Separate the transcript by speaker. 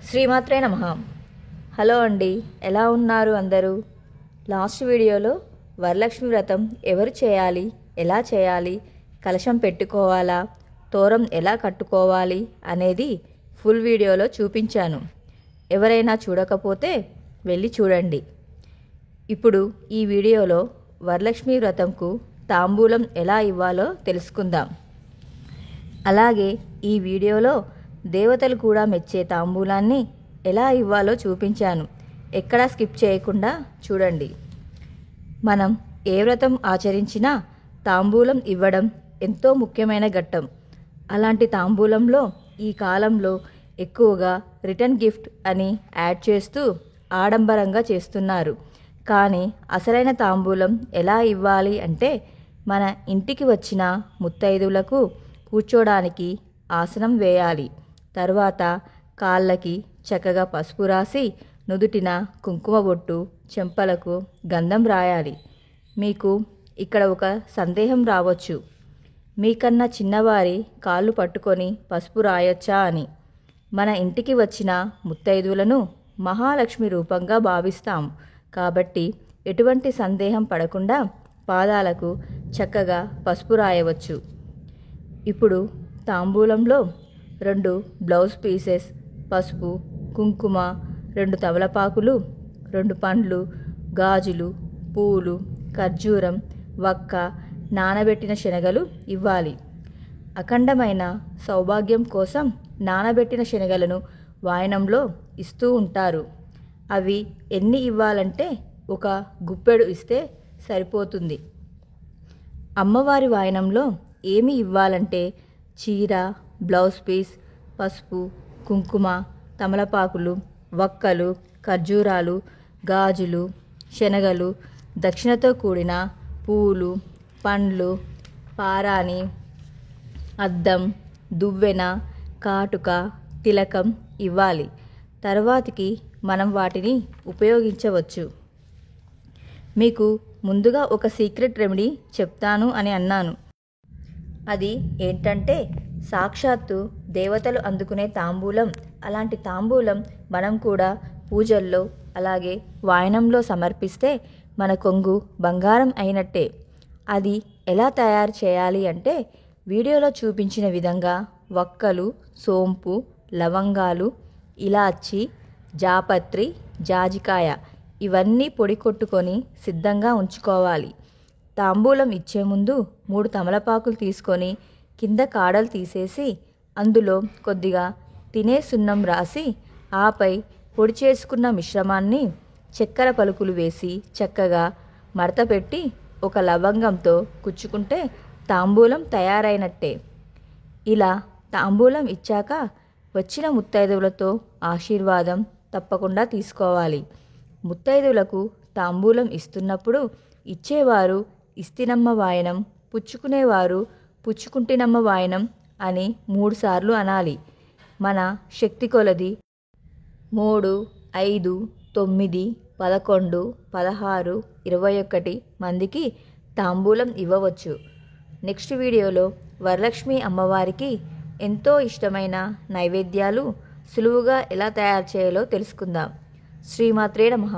Speaker 1: శ్రీమాత్రే నమః. హలో అండి, ఎలా ఉన్నారు అందరూ? లాస్ట్ వీడియోలో వరలక్ష్మి వ్రతం ఎవరు చేయాలి, ఎలా చేయాలి, కలశం పెట్టుకోవాలా, తోరం ఎలా కట్టుకోవాలి అనేది ఫుల్ వీడియోలో చూపించాను. ఎవరైనా చూడకపోతే వెళ్ళి చూడండి. ఇప్పుడు ఈ వీడియోలో వరలక్ష్మి వ్రతంకు తాంబూలం ఎలా ఇవ్వాలో తెలుసుకుందాం. అలాగే ఈ వీడియోలో దేవతలు కూడా మెచ్చే తాంబూలాన్ని ఎలా ఇవ్వాలో చూపించాను. ఎక్కడా స్కిప్ చేయకుండా చూడండి. మనం ఏ వ్రతం ఆచరించినా తాంబూలం ఇవ్వడం ఎంతో ముఖ్యమైన ఘట్టం. అలాంటి తాంబూలంలో ఈ కాలంలో ఎక్కువగా రిటర్న్ గిఫ్ట్ అని యాడ్ చేస్తూ ఆడంబరంగా చేస్తున్నారు. కానీ అసలైన తాంబూలం ఎలా ఇవ్వాలి అంటే, మన ఇంటికి వచ్చిన ముత్తైదువులకు కూర్చోడానికి ఆసనం వేయాలి. తర్వాత కాళ్ళకి చక్కగా పసుపు రాసి, నుదుటిన కుంకుమ బొట్టు, చెంపలకు గంధం రాయాలి. మీకు ఇక్కడ ఒక సందేహం రావచ్చు, మీకన్నా చిన్నవారి కాళ్ళు పట్టుకొని పసుపు రాయొచ్చా అని. మన ఇంటికి వచ్చిన ముత్తైదువులను మహాలక్ష్మి రూపంగా భావిస్తాం కాబట్టి ఎటువంటి సందేహం పడకుండా పాదాలకు చక్కగా పసుపు రాయవచ్చు. ఇప్పుడు తాంబూలంలో 2 బ్లౌజ్ పీసెస్, పసుపు, కుంకుమ, 2 తమలపాకులు, 2 పండ్లు, గాజులు, పూలు, ఖర్జూరం, వక్క, నానబెట్టిన శనగలు ఇవ్వాలి. అఖండమైన సౌభాగ్యం కోసం నానబెట్టిన శనగలను వాయనంలో ఇస్తూ ఉంటారు. అవి ఎన్ని ఇవ్వాలంటే ఒక గుప్పెడు ఇస్తే సరిపోతుంది. అమ్మవారి వాయనంలో ఏమి ఇవ్వాలంటే చీర, బ్లౌజ్ పీస్, పసుపు, కుంకుమ, తమలపాకులు, వక్కలు, ఖర్జూరాలు, గాజులు, శనగలు, దక్షిణతో కూడిన పూలు, పండ్లు, పారాని, అద్దం, దువ్వెన, కాటుక, తిలకం ఇవ్వాలి. తర్వాతికి మనం వాటిని ఉపయోగించవచ్చు. మీకు ముందుగా ఒక సీక్రెట్ రెమెడీ చెప్తాను అని అన్నాను. అది ఏంటంటే, సాక్షాత్తు దేవతలు అందుకునే తాంబూలం. అలాంటి తాంబూలం మనం కూడా పూజల్లో అలాగే వాయనంలో సమర్పిస్తే మన కొంగు బంగారం అయినట్టే. అది ఎలా తయారు చేయాలి అంటే, వీడియోలో చూపించిన విధంగా వక్కలు, సోంపు, లవంగాలు, ఇలాచి, జాపత్రి, జాజికాయ ఇవన్నీ పొడి కొట్టుకొని సిద్ధంగా ఉంచుకోవాలి. తాంబూలం ఇచ్చే ముందు 3 తమలపాకులు తీసుకొని కింద కాడలు తీసేసి అందులో కొద్దిగా తినే సున్నం రాసి, ఆపై పొడి చేసుకున్న మిశ్రమాన్ని చక్కెర పలుకులు వేసి చక్కగా మడత పెట్టి ఒక లవంగంతో కుచ్చుకుంటే తాంబూలం తయారైనట్టే. ఇలా తాంబూలం ఇచ్చాక వచ్చిన ముత్తైదువులతో ఆశీర్వాదం తప్పకుండా తీసుకోవాలి. ముత్తైదువులకు తాంబూలం ఇస్తున్నప్పుడు ఇచ్చేవారు ఇస్తినమ్మ వాయనం, పుచ్చుకునేవారు పుచ్చుకుంటినమ్మ వాయనం అని 3 సార్లు అనాలి. మన శక్తి కొలది 3, 5, 9, 11, 16, 21 మందికి తాంబూలం ఇవ్వవచ్చు. నెక్స్ట్ వీడియోలో వరలక్ష్మి అమ్మవారికి ఎంతో ఇష్టమైన నైవేద్యాలు సులువుగా ఎలా తయారు చేయాలో తెలుసుకుందాం. శ్రీమాత్రే నమః.